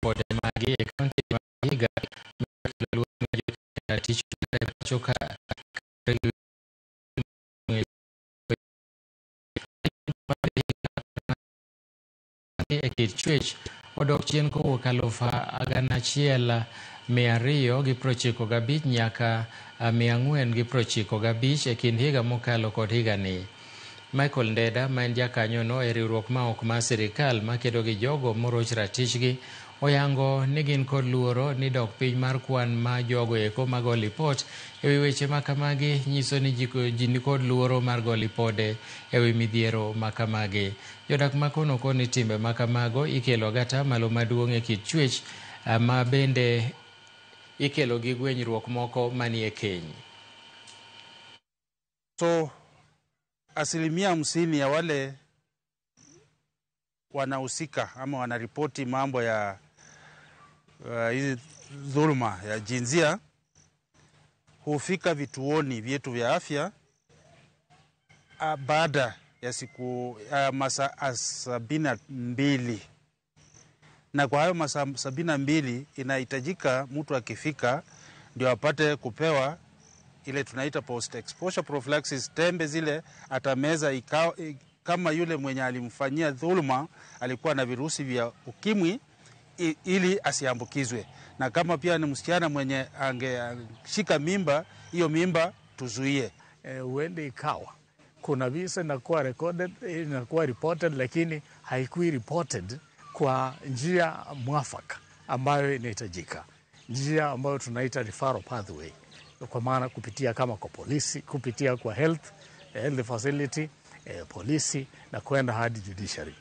pode magi e kaunti ma Vihiga tich choka Church odok chien kowuok 1295 nyaka 495 e kind higa mokalo kod higani. Michael Ndeda, ma en jakanyono e riwruok ma ok mar sirikal makedo gi jogo moroch ratichgi, oyango ni gin kod luoro ni dok piny mar kwan ma jogo eko mago lipot ewi weche makamagi nyiso ni ji ni kod luoro mar go lipode ewi midhiero makamagi. Jodak makono koni timbe makamago ikelo gata malo maduong' e kit chwech ma bende ikelo gi gwenyruok moko manie keny. So 50% ya wale wanahusika ama wanaripoti mambo ya hizi dhuluma ya jinsia hufika vituoni vyetu vya afya baada ya siku masaa 72, na kwa hayo masaa 72 inahitajika mtu akifika ndio apate kupewa ile tunaita post exposure prophylaxis. Tembe zile atameza kama yule mwenye alimfanyia dhuluma alikuwa na virusi vya ukimwi ili asiambukizwe, na kama pia ni msichana mwenye angeshika mimba, hiyo mimba tuzuie. Uende ikawa kuna visa inakuwa recorded, inakuwa reported, lakini haikui reported kwa njia mwafaka ambayo inahitajika, njia ambayo tunaita referral pathway, kwa maana kupitia kama kwa polisi, kupitia kwa health facility, polisi na kwenda hadi judiciary.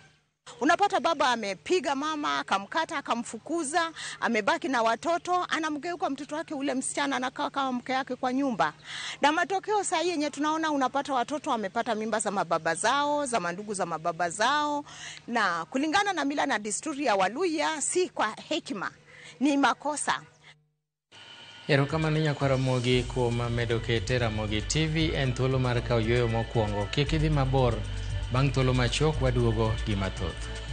Unapata baba amepiga mama, akamkata, akamfukuza, amebaki na watoto, anamgeuka mtoto wake ule msichana anakaa kama mke yake kwa nyumba. Na matokeo saa hii yenye tunaona, unapata watoto wamepata mimba za mababa zao, za mandugu za mababa zao, na kulingana na mila na desturi ya Waluhya, si kwa hekima, ni makosa. Erokamano nyakwara mogi kuom medo kete Ramogi TV en thuolo mar kawo yueyo mokwongo. Kik idhi mabor, bang' thuolo machok waduogo gi mathoth.